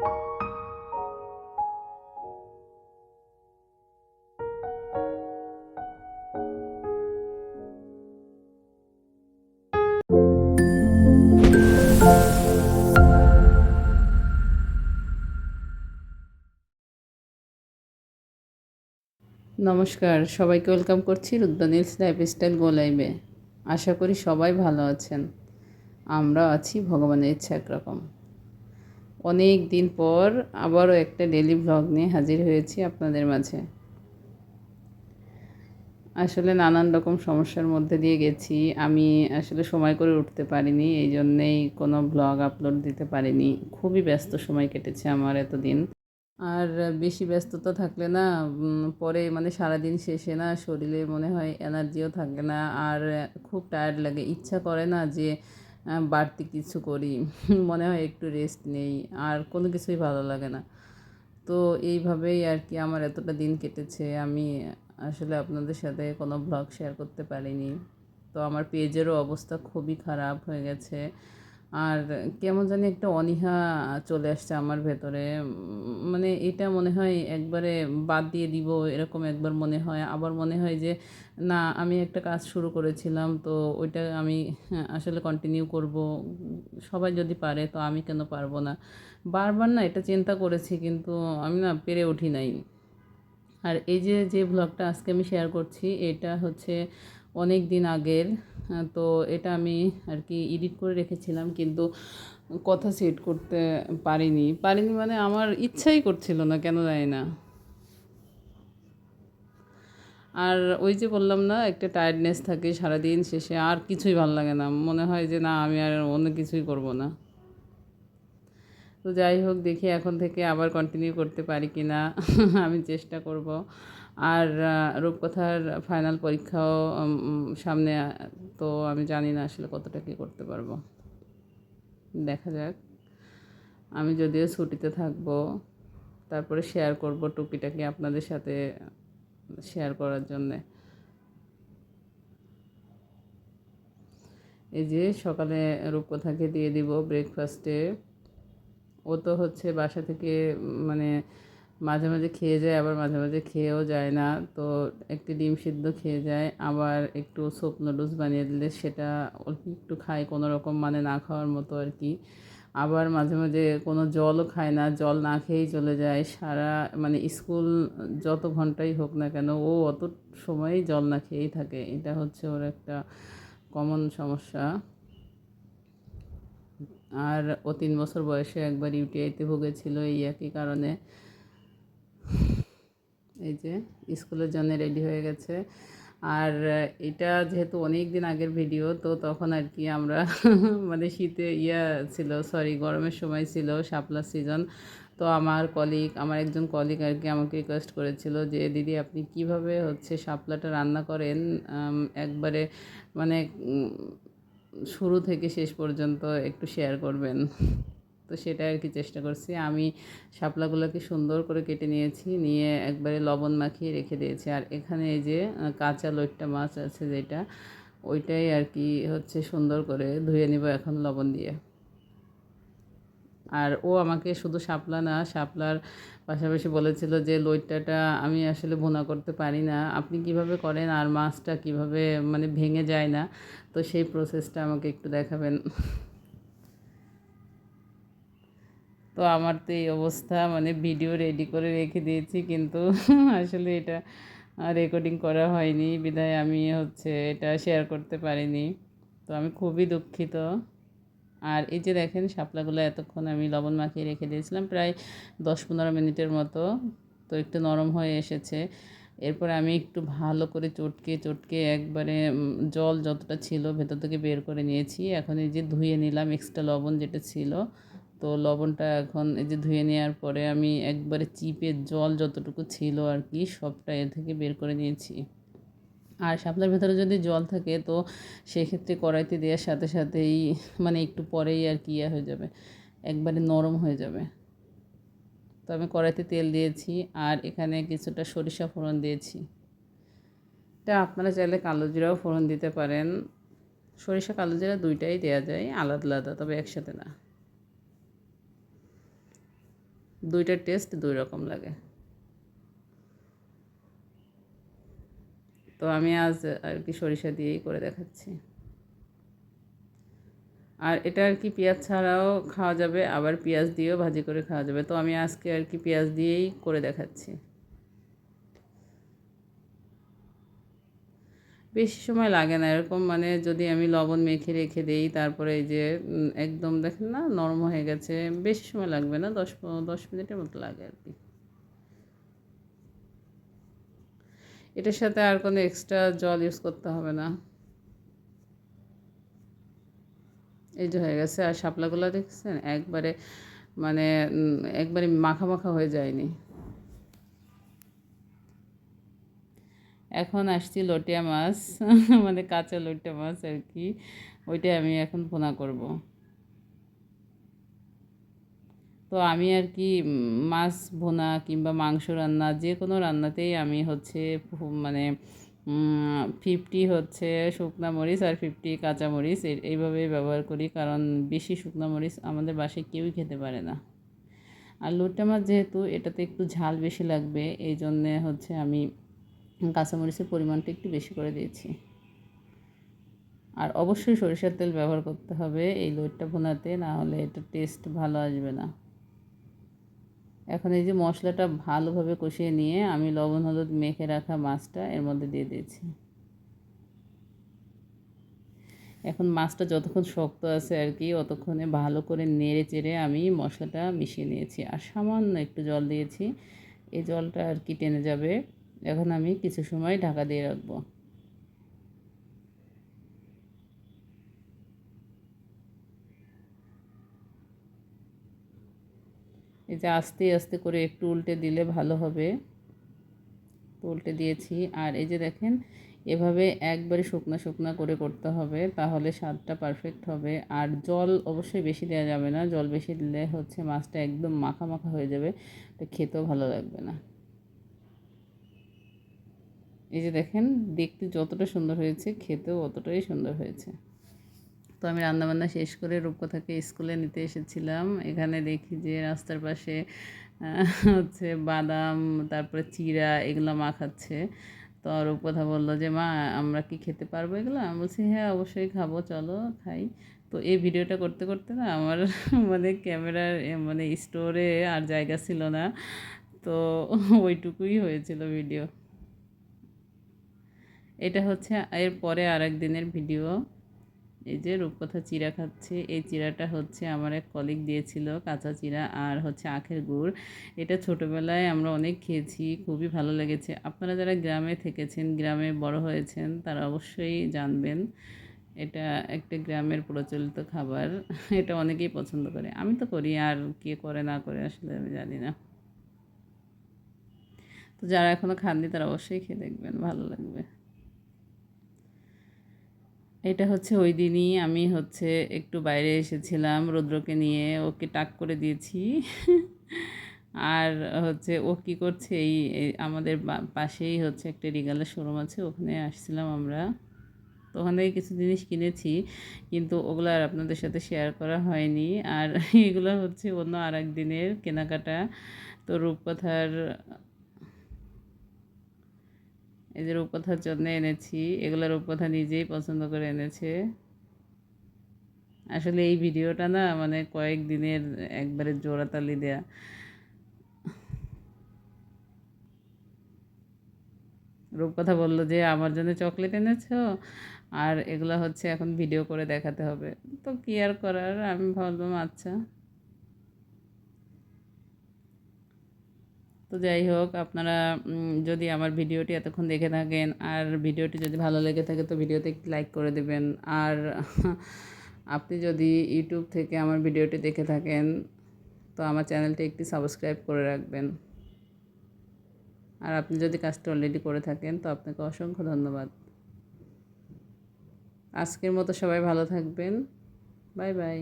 নমস্কার, সবাইকে ওয়েলকাম করছি রুদ্রানীলস লাইফস্টাইল গো লাইভে। আশা করি সবাই ভালো আছেন। আমরা আছি ভগবানের ইচ্ছা একরকম। অনেক দিন পর আবারও একটা ডেলি ভ্লগ নিয়ে হাজির হয়েছি আপনাদের মাঝে। আসলে নানান রকম সমস্যার মধ্যে দিয়ে গেছি। আমি আসলে সময় করে উঠতে পারিনি, এই জন্যেই কোনো ভ্লগ আপলোড দিতে পারিনি। খুবই ব্যস্ত সময় কেটেছে আমার এতদিন। আর বেশি ব্যস্ততা থাকলে না পরে মানে সারাদিন শেষে না শরীরে মনে হয় এনার্জিও থাকে না, আর খুব টায়ার্ড লাগে, ইচ্ছা করে না যে বাড়তি কিছু করি। মনে হয় একটু রেস্ট নেই, আর কোনো কিছুই ভালো লাগে না। তো এইভাবেই আর কি আমার এতটা দিন কেটেছে। আমি আসলে আপনাদের সাথে কোনো ব্লগ শেয়ার করতে পারিনি। তো আমার পেজেরও অবস্থা খুবই খারাপ হয়ে গেছে। আর কেমন জানি একটা অনীহা চলে আসছে আমার ভেতরে। মানে এটা মনে হয় একবারে বাদ দিয়ে দিব, এরকম একবার মনে হয়। আবার মনে হয় যে না, আমি একটা কাজ শুরু করেছিলাম, তো ওইটা আমি আসলে কন্টিনিউ করব। সবাই যদি পারে তো আমি কেন পারবো না। বারবার না এটা চিন্তা করেছি, কিন্তু আমি না পেরে উঠি নাই। আর এই যে যে ব্লগটা আজকে আমি শেয়ার করছি, এটা হচ্ছে অনেক দিন আগের। তো এটা আমি আর কি এডিট করে রেখেছিলাম, কিন্তু কথা সেট করতে পারিনি মানে আমার ইচ্ছাই করছিল না, কেন জানি না। আর ওই যে বললাম না, একটা টায়ার্ডনেস থাকে সারাদিন শেষে, আর কিছুই ভালো লাগে না, মনে হয় যে না, আমি আর অন্য কিছুই করব না। তো যাই হোক, দেখি এখন থেকে আবার কন্টিনিউ করতে পারি কি না। আমি চেষ্টা করব। আর রূপকথার ফাইনাল পরীক্ষাও সামনে, তো আমি জানি না আসলে কতটা কী করতে পারবো, দেখা যাক। আমি যদিও ছুটিতে থাকবো, তারপরে শেয়ার করব টুকিটাকি আপনাদের সাথে শেয়ার করার জন্যে। এই যে সকালে রূপকথাকে দিয়ে দিব ব্রেকফাস্টে। ও তো হচ্ছে বাসা থেকে মানে মাঝে মাঝে খেয়ে যায়, আবার মাঝে মাঝে খেয়েও যায় না। তো একটি ডিম সিদ্ধ খেয়ে যায়, আবার একটু স্যুপ নুডলস বানিয়ে দিলে সেটা অল্প একটু খায়, কোনো রকম মানে না খাওয়ার মতো আর কি। আবার মাঝে মাঝে কোনো জলও খায় না, জল না খেয়েই চলে যায় সারা, মানে স্কুল যত ঘন্টাই হোক না কেন ও অত সময়ই জল না খেয়েই থাকে। এটা হচ্ছে ওর একটা কমন সমস্যা। আর ও 3 বছর বয়সে একবার ইউটিআইতে ভুগেছিল এই একই কারণে। এই যে স্কুলের জন্য রেডি হয়ে গেছে। আর এটা যেহেতু অনেক দিন আগের ভিডিও, তো তখন আর কি আমরা মানে শীতে ছিল, সরি গরমের সময় ছিল, শাপলা সিজন। তো আমার একজন কলিগ আর কি আমাকে রিকোয়েস্ট করেছিল যে দিদি আপনি কিভাবে হচ্ছে শাপলাটা রান্না করেন, একবারে মানে শুরু থেকে শেষ পর্যন্ত একটু শেয়ার করবেন। তো সেটা আর কি চেষ্টা করছি। আমি শাপলাগুলোকে সুন্দর করে কেটে নিয়েছি, নিয়ে একবারে লবণ মাখিয়ে রেখে দিয়েছি। আর এখানে এই যে কাঁচা লইট্টা মাছ আছে যেটা, ওইটাই আর কি হচ্ছে সুন্দর করে ধুয়ে নিব এখন লবণ দিয়ে। আর ও আমাকে শুধু শাপলা না, শাপলার পাশাপাশি বলেছিল যে লইট্টাটা আমি আসলে ভুনা করতে পারি না, আপনি কিভাবে করেন, আর মাছটা কিভাবে মানে ভেঙে যায় না, তো সেই প্রসেসটা আমাকে একটু দেখাবেন। তো আমার তো এই অবস্থা, মানে ভিডিও রেডি করে রেখে দিয়েছি, কিন্তু আসলে এটা রেকর্ডিং করা হয়নি বিধায় আমি হচ্ছে এটা শেয়ার করতে পারিনি। তো আমি খুবই দুঃখিত। আর এই যে দেখেন শাপলাগুলো এতক্ষণ আমি লবণ মাখিয়ে রেখে দিয়েছিলাম, প্রায় 10-15 মিনিটের মতো। তো একটু নরম হয়ে এসেছে। এরপরে আমি একটু ভালো করে চটকে চটকে একবারে জল যতটা ছিল ভেতর থেকে বের করে নিয়েছি। এখন এই যে ধুয়ে নিলাম এক্সট্রা লবণ যেটা ছিল। তো লবণটা এখন এই যে ধুয়ে নেওয়ার পরে আমি একবারে চিপে জল যতটুকু ছিল আর কি সবটা এর থেকে বের করে নিয়েছি। আর শাপলার ভেতরে যদি জল থাকে তো সেক্ষেত্রে কড়াইতে দেওয়ার সাথে সাথেই মানে একটু পরেই আর কি হয়ে যাবে, একবারে নরম হয়ে যাবে। তো আমি কড়াইতে তেল দিয়েছি, আর এখানে কিছুটা সরিষা ফোড়ন দিয়েছি। এটা আপনারা চাইলে কালো জিরাও ফোড়ন দিতে পারেন। সরিষা কালো জিরা দুইটাই দেওয়া যায়, আলাদা আলাদা, তবে একসাথে না। দুইটার টেস্ট দুই রকম লাগে। তো আমি আজ আর কি সরিষা দিয়েই করে দেখাচ্ছি। আর এটা আর কি পেঁয়াজ ছাড়াও খাওয়া যাবে, আবার পেঁয়াজ দিয়েও ভাজি করে খাওয়া যাবে। তো আমি আজকে আর কি পেঁয়াজ দিয়েই করে দেখাচ্ছি। বেশি সময় লাগে না, এরকম মানে যদি আমি লবণ মেখে রেখে দেই, তারপরে এই যে একদম দেখেন না নরম হয়ে গেছে, বেশি সময় লাগবে না, 10 মিনিটের মতো লাগে আর কি। এটার সাথে আর কোনো এক্সট্রা জল ইউজ করতে হবে না। এই যে হয়ে গেছে। আর শাপলাগুলো দেখছেন একবারে মানে একবারে মাখা মাখা হয়ে যায়নি। এখন আসছি লটিয়া মাছ মানে কাঁচা লটিয়া মাছ আর কি, ওইটাই আমি এখন ভুনা করব। তো আমি আর কি মাছ ভুনা কিংবা মাংস রান্না যে কোনো রান্নাতেই আমি হচ্ছে মানে 50 হচ্ছে শুকনা মরিচ আর 50 কাঁচা মরিচ এইভাবেই ব্যবহার করি, কারণ বেশি শুকনা মরিচ আমাদের বাসায় কেউই খেতে পারে না। আর লইট্টা মাছ যেহেতু এটাতে একটু ঝাল বেশি লাগবে, এই জন্যে হচ্ছে আমি কাঁচামরিচের পরিমাণটা একটু বেশি করে দিয়েছি। আর অবশ্যই সরিষার তেল ব্যবহার করতে হবে এই লইট্টা ভুনাতে, না হলে এটা টেস্ট ভালো আসবে না। এখন এই যে মশলাটা ভালোভাবে কষিয়ে নিয়ে আমি লবণ হলুদ মেখে রাখা মাছটা এর মধ্যে দিয়ে দিয়েছি। এখন মাছটা যতক্ষণ শক্ত আছে আর কি, অতক্ষণে ভালো করে নেড়ে চেড়ে আমি মশলাটা মিশিয়ে নিয়েছি। আর সামান্য একটু জল দিয়েছি, এই জলটা আর কি টেনে যাবে। এখন আমি কিছু সময় ঢাকা দিয়ে রাখবো। এই যে আস্তে আস্তে করে একটু উল্টে দিলে ভালো হবে। তো উল্টে দিয়েছি। আর এই যে দেখেন এভাবে একবারে শুকনো শুকনো করে করতে হবে, তাহলে স্বাদটা পারফেক্ট হবে। আর জল অবশ্যই বেশি দেওয়া যাবে না, জল বেশি দিলে হচ্ছে মাছটা একদম মাখা মাখা হয়ে যাবে, তো খেতেও ভালো লাগবে না। এই যে দেখেন দেখতে যতটা সুন্দর হয়েছে খেতেও অতটাই সুন্দর হয়েছে। তো আমি রান্নাবান্না শেষ করে রূপকথাকে স্কুলে নিতে এসেছিলাম। এখানে দেখি যে রাস্তার পাশে হচ্ছে বাদাম, তারপরে চিড়া এগুলো মাখাচ্ছে। তো রূপকথা বললো যে মা আমরা কি খেতে পারবো এগুলো? আমি বলছি হ্যাঁ অবশ্যই খাবো, চলো খাই। তো এই ভিডিওটা করতে করতে না আমার মানে ক্যামেরার মানে স্টোরে আর জায়গা ছিল না, তো ওইটুকুই হয়েছিল ভিডিও। এটা হচ্ছে এর পরে আরেক দিনের ভিডিও। এই যে রূপকথা চিড়া খাচ্ছে, এই চিড়াটা হচ্ছে আমার এক কলিগ দিয়েছিল, কাঁচা চিড়া আর হচ্ছে আখের গুড়। এটা ছোটোবেলায় আমরা অনেক খেয়েছি, খুবই ভালো লেগেছে। আপনারা যারা গ্রামে থেকেছেন, গ্রামে বড় হয়েছেন, তারা অবশ্যই জানবেন। এটা একটা গ্রামের প্রচলিত খাবার, এটা অনেকেই পছন্দ করে, আমি তো করি, আর কে করে না করে আসলে আমি জানি না। তো যারা এখনও খাননি তারা অবশ্যই খেয়ে দেখবেন, ভালো লাগবে। এটা হচ্ছে ওই দিনই আমি হচ্ছে একটু বাইরে এসেছিলাম রৌদ্রকে নিয়ে, ওকে টাক করে দিয়েছি। আর হচ্ছে ও কী করছে, এই আমাদের পাশেই হচ্ছে একটা রিগালের শোরুম আছে, ওখানে আসছিলাম আমরা। তো ওখান থেকে কিছু জিনিস কিনেছি, কিন্তু ওগুলো আর আপনাদের সাথে শেয়ার করা হয়নি। আর এগুলো হচ্ছে অন্য আর এক দিনের কেনাকাটা। তো রূপকথার এই যে রূপকথার জন্য এনেছি, এগুলো রূপকথা নিজেই পছন্দ করে এনেছে। আসলে এই ভিডিওটা না মানে কয়েকদিনের একবারে জোড়াতালি দেয়া। রূপকথা বললো যে আমার জন্য চকলেট এনেছো, আর এগুলো হচ্ছে এখন ভিডিও করে দেখাতে হবে। তো কি আর করার, আমি ভাবলাম আচ্ছা। তো যাই হোক, আপনারা যদি আমার ভিডিওটি এতক্ষণ দেখে থাকেন আর ভিডিওটি যদি ভালো লেগে থাকে, তো ভিডিওতে একটি লাইক করে দেবেন। আর আপনি যদি ইউটিউব থেকে আমার ভিডিওটি দেখে থাকেন, তো আমার চ্যানেলটি একটি সাবস্ক্রাইব করে রাখবেন। আর আপনি যদি কাজটা অলরেডি করে থাকেন, তো আপনাকে অসংখ্য ধন্যবাদ। আজকের মতো সবাই ভালো থাকবেন। Bye bye.